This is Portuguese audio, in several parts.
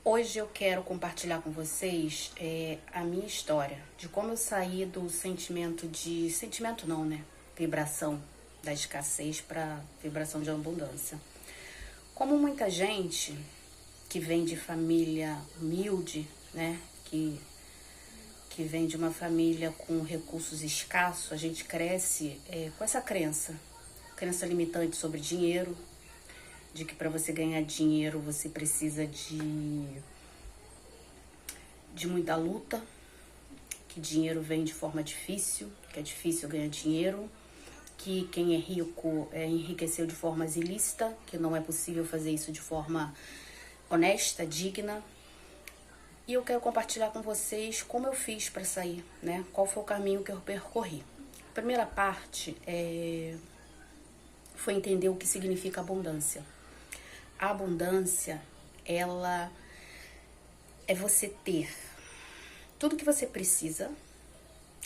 Hoje eu quero compartilhar com vocês a minha história, de como eu saí do sentimento não, né? Vibração da escassez para vibração de abundância. Como muita gente que vem de família humilde, né? Que vem de uma família com recursos escassos, a gente cresce com essa crença limitante sobre dinheiro, de que para você ganhar dinheiro você precisa de muita luta, que dinheiro vem de forma difícil, que é difícil ganhar dinheiro, que quem é rico enriqueceu de formas ilícitas, que não é possível fazer isso de forma honesta, digna. E eu quero compartilhar com vocês como eu fiz para sair, né? Qual foi o caminho que eu percorri. A primeira parte foi entender o que significa abundância. A abundância, ela é você ter tudo que você precisa,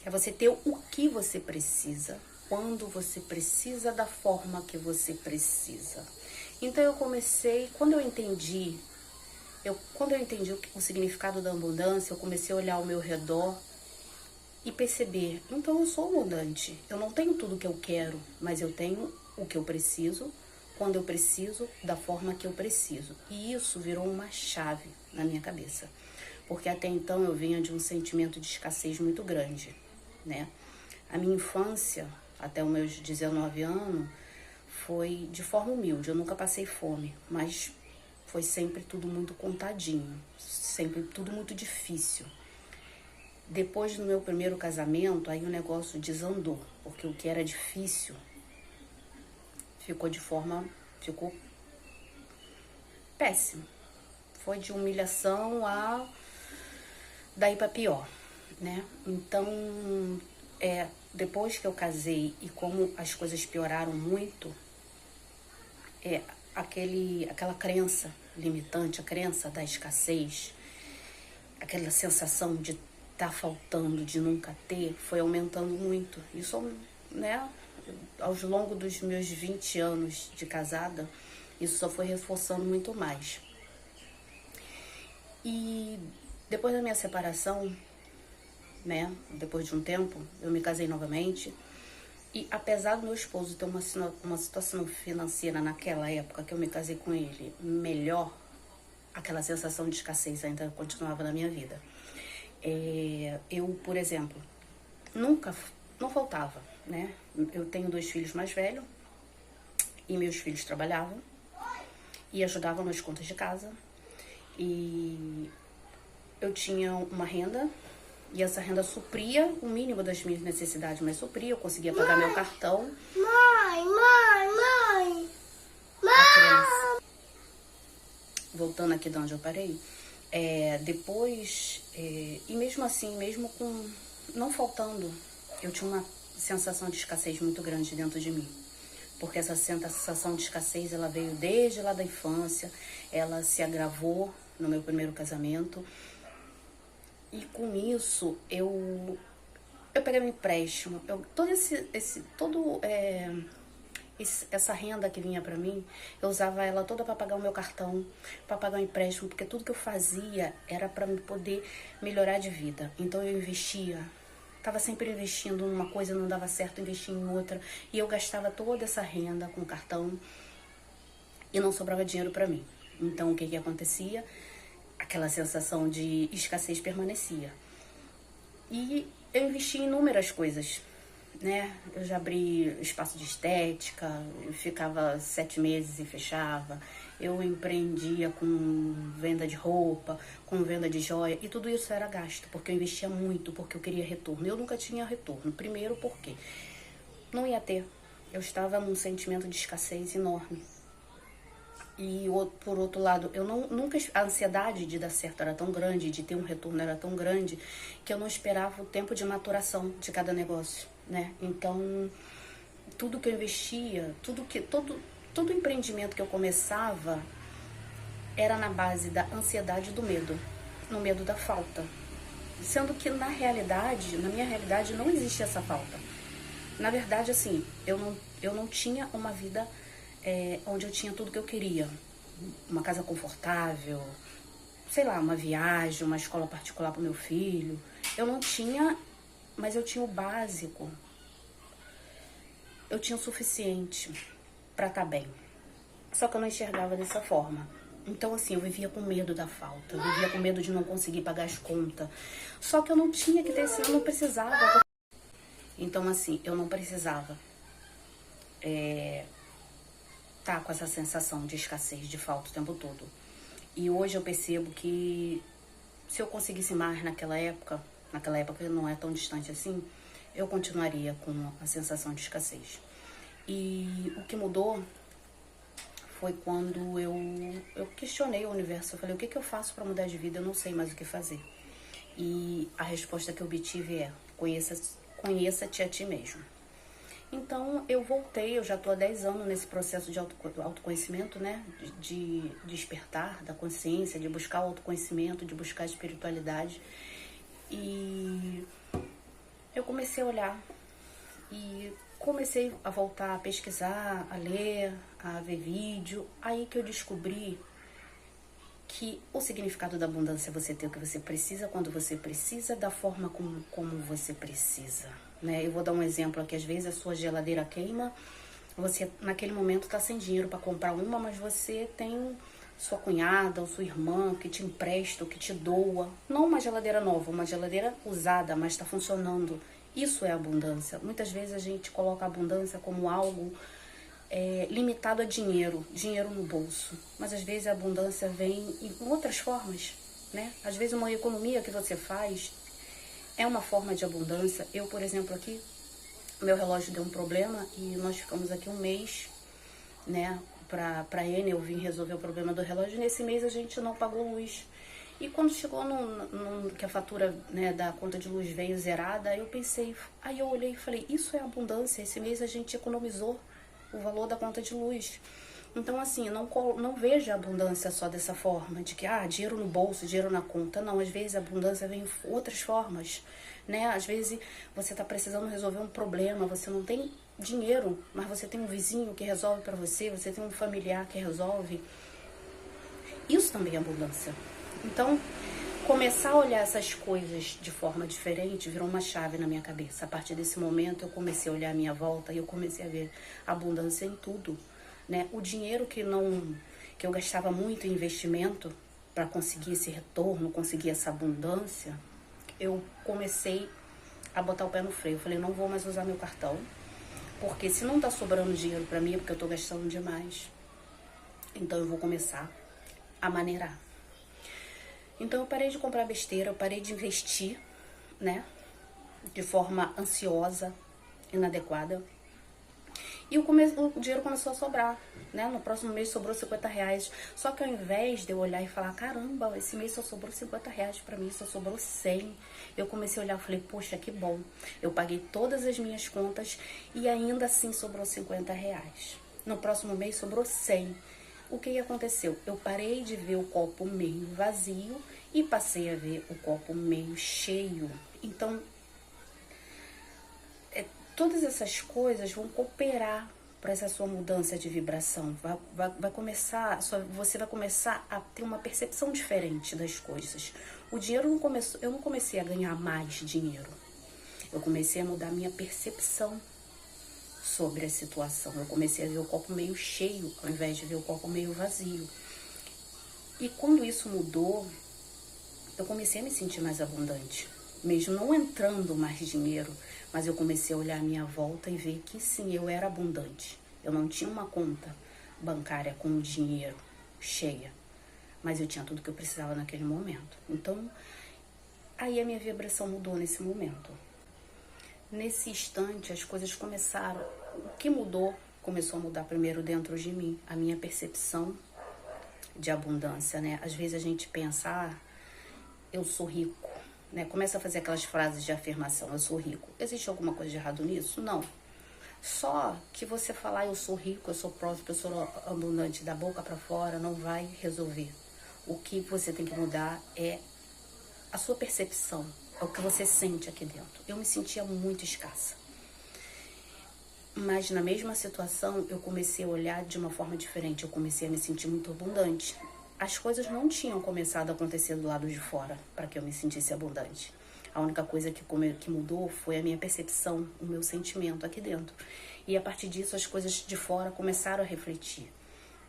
é você ter o que você precisa, quando você precisa, da forma que você precisa. Então eu comecei, quando eu entendi o significado da abundância, eu comecei a olhar ao meu redor e perceber, então eu sou abundante, eu não tenho tudo que eu quero, mas eu tenho o que eu preciso, quando eu preciso, da forma que eu preciso. E isso virou uma chave na minha cabeça, porque até então eu vinha de um sentimento de escassez muito grande, né? A minha infância, até os meus 19 anos, foi de forma humilde, eu nunca passei fome, mas foi sempre tudo muito contadinho, sempre tudo muito difícil. Depois do meu primeiro casamento, aí o negócio desandou, porque o que era difícil ficou péssimo. Foi de humilhação a daí para pior, né? Então, depois que eu casei e como as coisas pioraram muito, aquela crença limitante, a crença da escassez, aquela sensação de estar faltando, de nunca ter, foi aumentando muito. Isso, né? Ao longo dos meus 20 anos de casada, isso só foi reforçando muito mais. E depois da minha separação, né, depois de um tempo, eu me casei novamente. E apesar do meu esposo ter uma situação financeira naquela época que eu me casei com ele melhor, aquela sensação de escassez ainda continuava na minha vida. Eu, por exemplo, não faltava, né? Eu tenho 2 filhos mais velhos e meus filhos trabalhavam e ajudavam nas contas de casa. E eu tinha uma renda e essa renda supria o mínimo das minhas necessidades, mas supria, eu conseguia pagar meu cartão. Mãe! Voltando aqui de onde eu parei, e mesmo assim, mesmo com não faltando, eu tinha uma sensação de escassez muito grande dentro de mim. Porque essa sensação de escassez, ela veio desde lá da infância, ela se agravou no meu primeiro casamento. E com isso, eu peguei um empréstimo. Essa renda que vinha pra mim, eu usava ela toda para pagar o meu cartão, para pagar o empréstimo, porque tudo que eu fazia era para me poder melhorar de vida. Então eu investia, estava sempre investindo numa coisa, não dava certo, investia em outra, e eu gastava toda essa renda com cartão e não sobrava dinheiro para mim. Então o que acontecia? Aquela sensação de escassez permanecia. E eu investi em inúmeras coisas, né? Eu já abri espaço de estética, eu ficava 7 meses e fechava. Eu empreendia com venda de roupa, com venda de joia, e tudo isso era gasto, porque eu investia muito, porque eu queria retorno. Eu nunca tinha retorno. Primeiro porque não ia ter. Eu estava num sentimento de escassez enorme. E por outro lado, a ansiedade de dar certo era tão grande, de ter um retorno era tão grande, que eu não esperava o tempo de maturação de cada negócio, né? Então, tudo que eu investia, todo empreendimento que eu começava era na base da ansiedade e do medo, no medo da falta. Sendo que na minha realidade, não existe essa falta. Na verdade, assim, eu não tinha uma vida onde eu tinha tudo que eu queria. Uma casa confortável, sei lá, uma viagem, uma escola particular para o meu filho. Eu não tinha, mas eu tinha o básico. Eu tinha o suficiente para estar bem. Só que eu não enxergava dessa forma. Então, assim, eu vivia com medo da falta. Eu vivia com medo de não conseguir pagar as contas. Só que eu não tinha que ter esse... Eu não precisava. Então, assim, eu não precisava tá com essa sensação de escassez, de falta o tempo todo. E hoje eu percebo que se eu conseguisse mais naquela época não é tão distante assim, eu continuaria com a sensação de escassez. E o que mudou foi quando eu questionei o universo. Eu falei, o que eu faço para mudar de vida? Eu não sei mais o que fazer. E a resposta que eu obtive é, conheça-te a ti mesmo. Então, eu voltei, eu já estou há 10 anos nesse processo de autoconhecimento, né? De despertar da consciência, de buscar o autoconhecimento, de buscar a espiritualidade. E eu comecei a olhar e comecei a voltar a pesquisar, a ler, a ver vídeo. Aí que eu descobri que o significado da abundância é você ter o que você precisa, quando você precisa, da forma como você precisa, né? Eu vou dar um exemplo aqui. Às vezes a sua geladeira queima, você naquele momento está sem dinheiro para comprar uma, mas você tem sua cunhada ou sua irmã que te empresta, que te doa. Não uma geladeira nova, uma geladeira usada, mas está funcionando. Isso é abundância. Muitas vezes a gente coloca a abundância como algo limitado a dinheiro no bolso. Mas às vezes a abundância vem em outras formas, né? Às vezes uma economia que você faz é uma forma de abundância. Eu, por exemplo, aqui, meu relógio deu um problema e nós ficamos aqui um mês, né? Pra Enel, eu vim resolver o problema do relógio. Nesse mês a gente não pagou luz. E quando chegou que a fatura, né, da conta de luz veio zerada, eu pensei, aí eu olhei e falei, isso é abundância. Esse mês a gente economizou o valor da conta de luz. Então, assim, não veja a abundância só dessa forma, de que, dinheiro no bolso, dinheiro na conta. Não, às vezes a abundância vem em outras formas, né? Às vezes você tá precisando resolver um problema, você não tem dinheiro, mas você tem um vizinho que resolve para você, você tem um familiar que resolve. Isso também é abundância. Então, começar a olhar essas coisas de forma diferente virou uma chave na minha cabeça. A partir desse momento, eu comecei a olhar a minha volta e eu comecei a ver abundância em tudo, né? O dinheiro que eu gastava muito em investimento para conseguir esse retorno, conseguir essa abundância, eu comecei a botar o pé no freio. Eu falei, não vou mais usar meu cartão, porque se não tá sobrando dinheiro para mim é porque eu tô gastando demais. Então eu vou começar a maneirar. Então eu parei de comprar besteira, eu parei de investir, né, de forma ansiosa, inadequada. E o dinheiro começou a sobrar, né? No próximo mês sobrou R$50. Só que ao invés de eu olhar e falar, caramba, esse mês só sobrou R$50 pra mim, só sobrou 100. Eu comecei a olhar e falei, poxa, que bom. Eu paguei todas as minhas contas e ainda assim sobrou R$50. No próximo mês sobrou 100. O que aconteceu? Eu parei de ver o copo meio vazio e passei a ver o copo meio cheio. Então, todas essas coisas vão cooperar para essa sua mudança de vibração. Você vai começar a ter uma percepção diferente das coisas. O dinheiro eu não comecei a ganhar mais dinheiro. Eu comecei a mudar minha percepção sobre a situação. Eu comecei a ver o copo meio cheio, ao invés de ver o copo meio vazio. E quando isso mudou, eu comecei a me sentir mais abundante. Mesmo não entrando mais dinheiro, mas eu comecei a olhar a minha volta e ver que sim, eu era abundante. Eu não tinha uma conta bancária com dinheiro cheia, mas eu tinha tudo que eu precisava naquele momento. Então, aí a minha vibração mudou nesse momento. Nesse instante, as coisas começaram. O que mudou, começou a mudar primeiro dentro de mim, a minha percepção de abundância, né? Às vezes a gente pensa, eu sou rico, né? Começa a fazer aquelas frases de afirmação, eu sou rico. Existe alguma coisa de errado nisso? Não. Só que você falar eu sou rico, eu sou próspero, eu sou abundante da boca para fora não vai resolver. O que você tem que mudar é a sua percepção, é o que você sente aqui dentro. Eu me sentia muito escassa. Mas na mesma situação eu comecei a olhar de uma forma diferente, eu comecei a me sentir muito abundante. as coisas não tinham começado a acontecer do lado de fora para que eu me sentisse abundante. A única coisa que mudou foi a minha percepção, o meu sentimento aqui dentro. E a partir disso as coisas de fora começaram a refletir.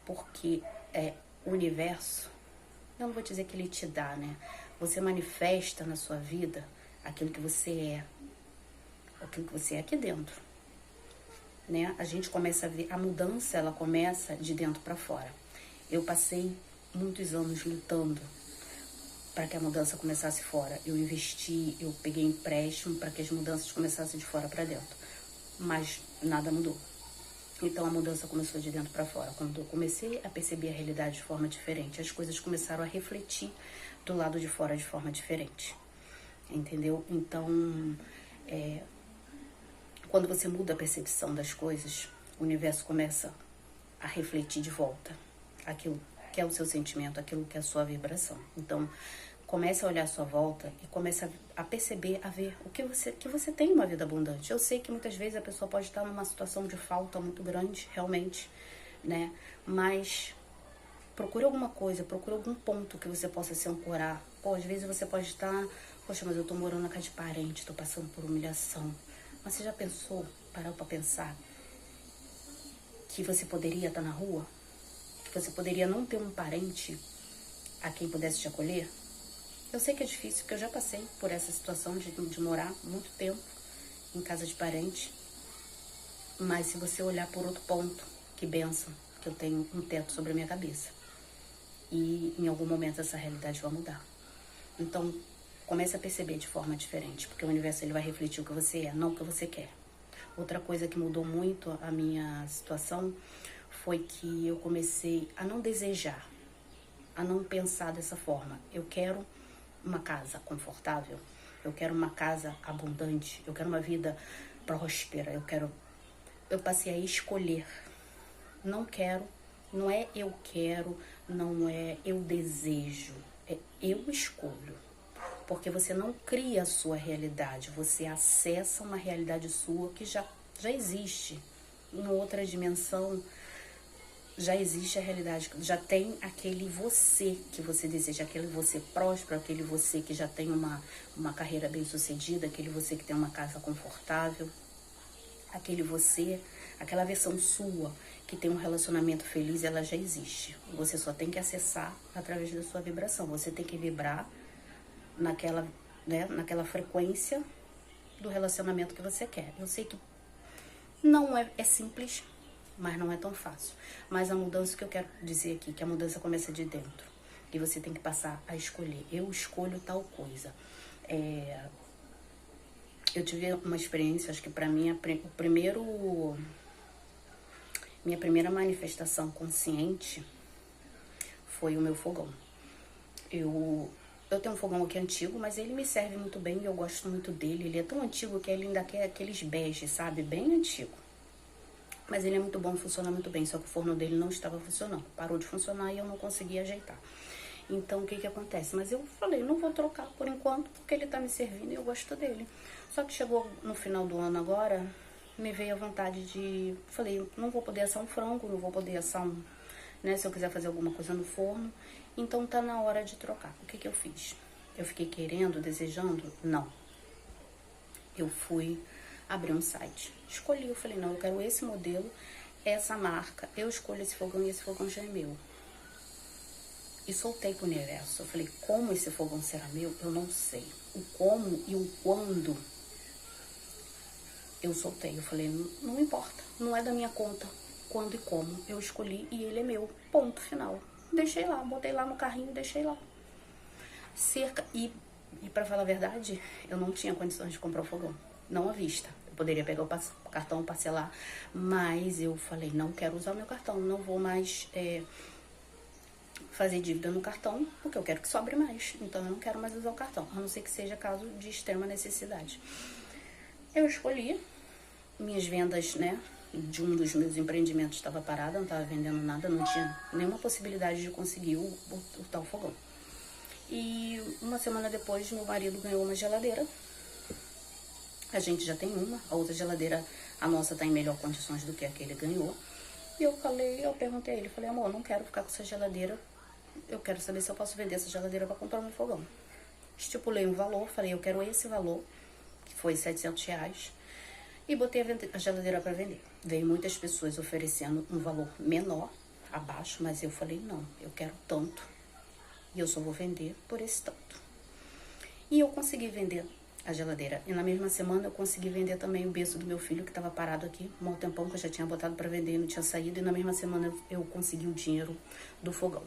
Porque o universo, eu não vou dizer que ele te dá, né? Você manifesta na sua vida aquilo que você é. Aquilo que você é aqui dentro. Né? A gente começa a ver, a mudança ela começa de dentro para fora. Eu passei muitos anos lutando para que a mudança começasse fora. Eu investi, eu peguei empréstimo para que as mudanças começassem de fora para dentro. Mas nada mudou. Então a mudança começou de dentro para fora. Quando eu comecei a perceber a realidade de forma diferente, as coisas começaram a refletir do lado de fora de forma diferente. Entendeu? Então, quando você muda a percepção das coisas, o universo começa a refletir de volta aquilo que é o seu sentimento, aquilo que é a sua vibração. Então, comece a olhar à sua volta e comece a perceber, a ver o que você tem uma vida abundante. Eu sei que muitas vezes a pessoa pode estar numa situação de falta muito grande, realmente, né? Mas procure alguma coisa, procure algum ponto que você possa se ancorar. Pô, às vezes você pode estar, poxa, mas eu tô morando na casa de parente, tô passando por humilhação. Mas você já pensou, parou pra pensar, que você poderia estar na rua? Que você poderia não ter um parente a quem pudesse te acolher? Eu sei que é difícil, porque eu já passei por essa situação de morar muito tempo em casa de parente. Mas se você olhar por outro ponto, que bênção, que eu tenho um teto sobre a minha cabeça. E em algum momento essa realidade vai mudar. Então, comece a perceber de forma diferente, porque o universo ele vai refletir o que você é, não o que você quer. Outra coisa que mudou muito a minha situação foi que eu comecei a não desejar, a não pensar dessa forma. Eu quero uma casa confortável, eu quero uma casa abundante, eu quero uma vida próspera, eu passei a escolher. Não quero, não é eu quero, não é eu desejo, é eu escolho. Porque você não cria a sua realidade, você acessa uma realidade sua que já existe. Em outra dimensão, já existe a realidade, já tem aquele você que você deseja, aquele você próspero, aquele você que já tem uma carreira bem sucedida, aquele você que tem uma casa confortável, aquele você, aquela versão sua que tem um relacionamento feliz, ela já existe. Você só tem que acessar através da sua vibração, você tem que vibrar naquela frequência do relacionamento que você quer. Eu sei que não é simples, mas não é tão fácil. Mas a mudança que eu quero dizer aqui, que a mudança começa de dentro. E você tem que passar a escolher. Eu escolho tal coisa. Eu tive uma experiência, acho que pra mim, minha primeira manifestação consciente foi o meu fogão. Eu tenho um fogão aqui antigo, mas ele me serve muito bem e eu gosto muito dele. Ele é tão antigo que ele ainda quer aqueles bege, sabe? Bem antigo. Mas ele é muito bom, funciona muito bem, só que o forno dele não estava funcionando. Parou de funcionar e eu não conseguia ajeitar. Então, o que acontece? Mas eu falei, não vou trocar por enquanto, porque ele tá me servindo e eu gosto dele. Só que chegou no final do ano agora, me veio a vontade de... Falei, não vou poder assar um frango, não vou poder assar se eu quiser fazer alguma coisa no forno. Então, tá na hora de trocar. O que eu fiz? Eu fiquei querendo, desejando? Não. Eu fui abrir um site. Escolhi, eu falei, não, eu quero esse modelo, essa marca, eu escolho esse fogão e esse fogão já é meu. E soltei pro universo. Eu falei, como esse fogão será meu? Eu não sei. O como e o quando eu soltei. Eu falei, não importa, não é da minha conta quando e como. Eu escolhi e ele é meu. Ponto final. Deixei lá, botei lá no carrinho e deixei lá. E pra falar a verdade, eu não tinha condições de comprar o fogão. Não à vista. Eu poderia pegar o cartão, parcelar, mas eu falei, não quero usar o meu cartão, não vou mais fazer dívida no cartão, porque eu quero que sobre mais. Então, eu não quero mais usar o cartão, a não ser que seja caso de extrema necessidade. Eu escolhi minhas vendas, de um dos meus empreendimentos estava parada, não estava vendendo nada, não tinha nenhuma possibilidade de conseguir o tal fogão. E uma semana depois, meu marido ganhou uma geladeira. A gente já tem uma, a outra geladeira, a nossa tá em melhor condições do que a que ele ganhou. E eu perguntei a ele, falei, amor, não quero ficar com essa geladeira eu quero saber se eu posso vender essa geladeira para comprar um fogão. Estipulei um valor, falei, eu quero esse valor, que foi R$700, e botei a geladeira para vender. Veio muitas pessoas oferecendo um valor menor, abaixo, mas eu falei, não, eu quero tanto, e eu só vou vender por esse tanto. E eu consegui vender a geladeira. E na mesma semana eu consegui vender também o berço do meu filho, que estava parado aqui, um bom tempão que eu já tinha botado para vender e não tinha saído. E na mesma semana eu consegui o dinheiro do fogão.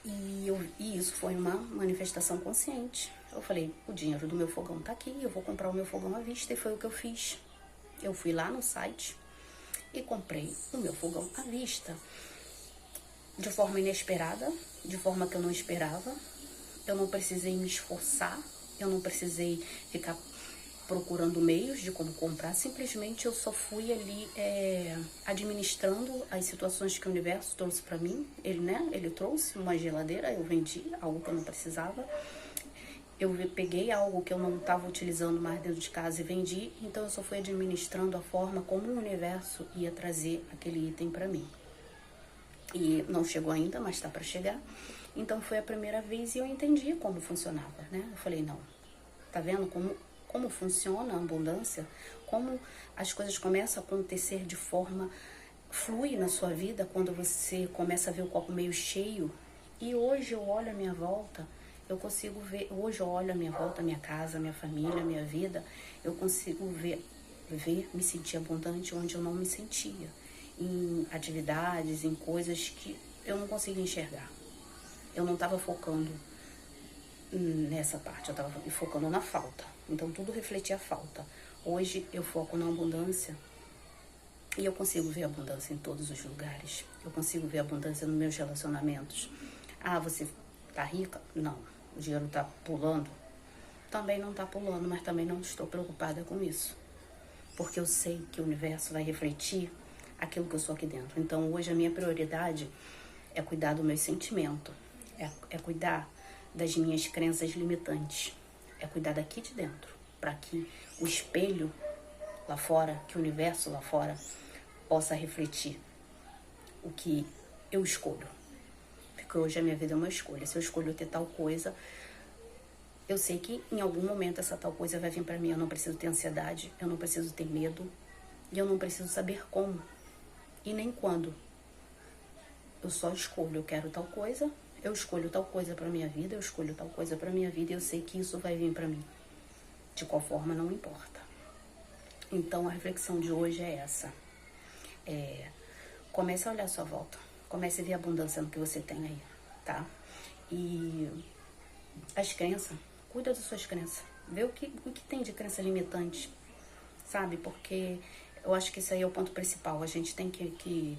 E isso foi uma manifestação consciente. Eu falei, o dinheiro do meu fogão tá aqui, eu vou comprar o meu fogão à vista. E foi o que eu fiz. Eu fui lá no site e comprei o meu fogão à vista. De forma inesperada, de forma que eu não esperava. Eu não precisei me esforçar, eu não precisei ficar procurando meios de como comprar, simplesmente eu só fui ali administrando as situações que o universo trouxe para mim. Ele trouxe uma geladeira, eu vendi algo que eu não precisava. Eu peguei algo que eu não estava utilizando mais dentro de casa e vendi, então eu só fui administrando a forma como o universo ia trazer aquele item para mim. E não chegou ainda, mas está para chegar. Então foi a primeira vez e eu entendi como funcionava, né? Eu falei, não, tá vendo como funciona a abundância? Como as coisas começam a acontecer de forma flui na sua vida quando você começa a ver o copo meio cheio. E hoje eu olho a minha volta, eu consigo ver, hoje eu olho a minha volta, a minha casa, a minha família, a minha vida, eu consigo ver, me sentir abundante onde eu não me sentia. Em atividades, em coisas que eu não conseguia enxergar. Eu não estava focando nessa parte, eu estava focando na falta. Então tudo refletia a falta. Hoje eu foco na abundância e eu consigo ver abundância em todos os lugares. Eu consigo ver abundância nos meus relacionamentos. Ah, você tá rica? Não. O dinheiro tá pulando? Também não tá pulando, mas também não estou preocupada com isso. Porque eu sei que o universo vai refletir aquilo que eu sou aqui dentro. Então hoje a minha prioridade é cuidar do meu sentimento. É cuidar das minhas crenças limitantes. É cuidar daqui de dentro. Para que o espelho lá fora, que o universo lá fora possa refletir o que eu escolho. Porque hoje a minha vida é uma escolha. Se eu escolho ter tal coisa, eu sei que em algum momento essa tal coisa vai vir para mim. Eu não preciso ter ansiedade, eu não preciso ter medo. E eu não preciso saber como. E nem quando. Eu só escolho, eu quero tal coisa. Eu escolho tal coisa para minha vida, eu escolho tal coisa para minha vida e eu sei que isso vai vir para mim. De qual forma, não importa. Então, a reflexão de hoje é essa. Comece a olhar a sua volta. Comece a ver a abundância no que você tem aí, tá? E as crenças, cuida das suas crenças. Vê o que tem de crença limitante, sabe? Porque eu acho que isso aí é o ponto principal. A gente tem que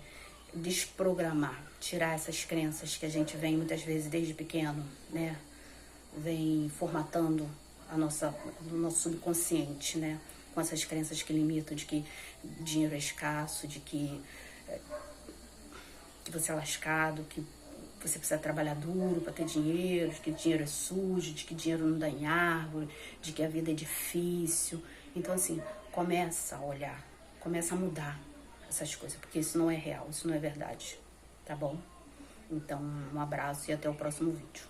desprogramar, tirar essas crenças que a gente vem muitas vezes desde pequeno, né? Vem formatando o nosso subconsciente, né? Com essas crenças que limitam, de que dinheiro é escasso, de que você é lascado, que você precisa trabalhar duro para ter dinheiro, de que dinheiro é sujo, de que dinheiro não dá em árvore, de que a vida é difícil. Então, assim, começa a olhar, começa a mudar essas coisas, porque isso não é real, isso não é verdade, tá bom? Então, um abraço e até o próximo vídeo.